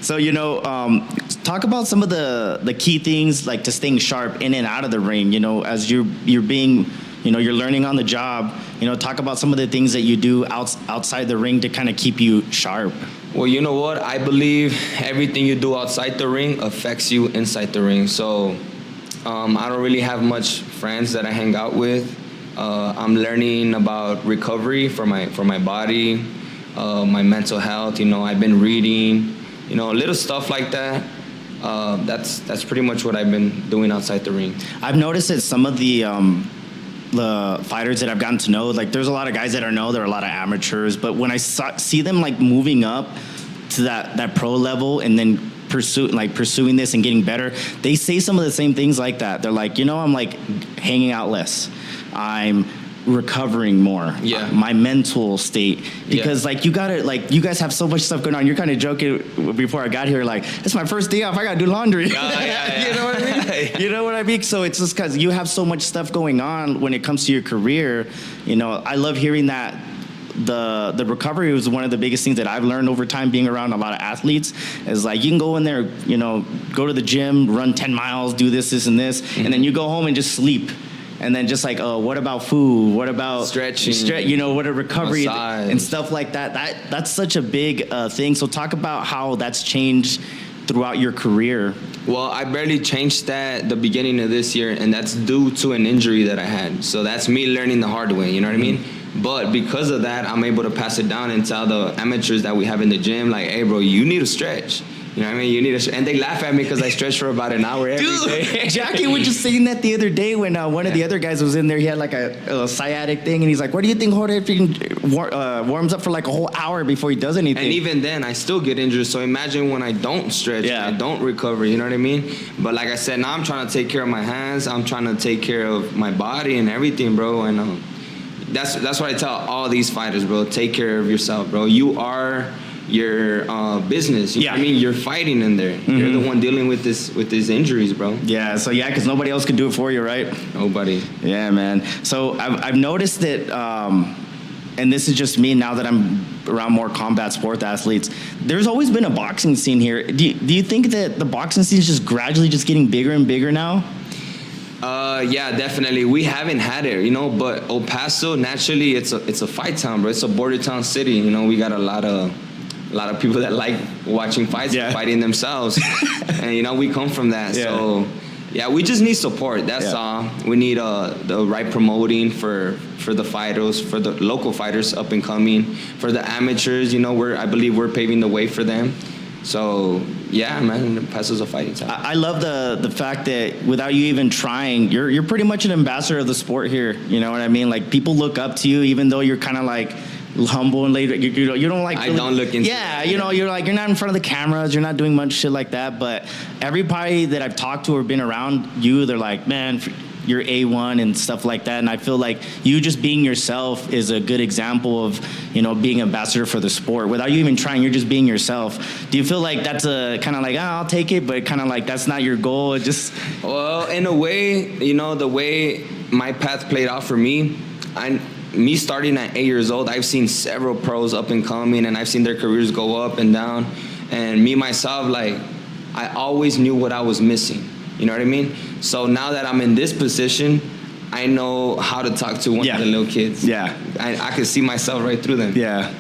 So, talk about some of the key things like to staying sharp in and out of the ring. As you're being, you're learning on the job. Talk about some of the things that you do outside the ring to kind of keep you sharp. Well, you know what? I believe everything you do outside the ring affects you inside the ring. So I don't really have much friends that I hang out with. I'm learning about recovery for my body, my mental health. I've been reading, little stuff like that. That's pretty much what I've been doing outside the ring. I've noticed that some of the fighters that I've gotten to know, like there's a lot of guys that there are a lot of amateurs, but when I see them like moving up to that pro level and then pursuing this and getting better, they say some of the same things like that. They're like, I'm like hanging out less. I'm recovering more. Yeah. My mental state. Because like you guys have so much stuff going on. You're kind of joking before I got here, like, it's my first day off, I gotta do laundry. Yeah. You know what I mean? You know what I mean? So it's just because you have so much stuff going on when it comes to your career. I love hearing that. The recovery was one of the biggest things that I've learned over time being around a lot of athletes is like you can go in there, go to the gym, run 10 miles, do this, and this, and then you go home and just sleep. And then just like, what about food? What about stretching? What a recovery massage. And stuff like that. That's such a big thing. So talk about how that's changed throughout your career. Well, I barely changed that the beginning of this year, and that's due to an injury that I had. So that's me learning the hard way, you know what I mean? But because of that, I'm able to pass it down and tell the amateurs that we have in the gym, like, hey, bro, you need to stretch. You know what I mean? You need to, and they laugh at me because I stretch for about an hour every day. Jackie was just saying that the other day when one of the other guys was in there. He had like a sciatic thing, and he's like, "What do you think Jorge warms up for like a whole hour before he does anything?" And even then, I still get injured. So imagine when I don't stretch, I don't recover. You know what I mean? But like I said, now I'm trying to take care of my hands. I'm trying to take care of my body and everything, bro. And that's what I tell all these fighters, bro. Take care of yourself, bro. You are your business. You know what I mean? You're fighting in there. Mm-hmm. You're the one dealing with these injuries, bro. Yeah, so because nobody else can do it for you, right? Nobody. Yeah, man. So I've noticed that, and this is just me now that I'm around more combat sport athletes, there's always been a boxing scene here. Do you think that the boxing scene is just gradually just getting bigger and bigger now? Yeah, definitely. We haven't had it, but El Paso, naturally, it's a fight town, bro. It's a border town city. We got a lot of people that like watching fights, fighting themselves. And, we come from that. Yeah. So, we just need support. That's all. We need the right promoting for the fighters, for the local fighters up and coming, for the amateurs. I believe we're paving the way for them. So, yeah, man, El Paso's a fighting town. I love the fact that without you even trying, you're pretty much an ambassador of the sport here. You know what I mean? Like, people look up to you, even though you're kind of like humble and laid. You don't like. I don't look into. Yeah, you're like, you're not in front of the cameras. You're not doing much shit like that. But everybody that I've talked to or been around you, they're like, man, you're A1 and stuff like that. And I feel like you just being yourself is a good example of, being ambassador for the sport. Without you even trying, you're just being yourself. Do you feel like that's a kind of like, I'll take it, but kind of like that's not your goal? It just. Well, in a way, the way my path played out for me, me starting at 8 years old, I've seen several pros up and coming, and I've seen their careers go up and down. And me, myself, like, I always knew what I was missing. You know what I mean? So now that I'm in this position, I know how to talk to one of the little kids. Yeah. I can see myself right through them. Yeah.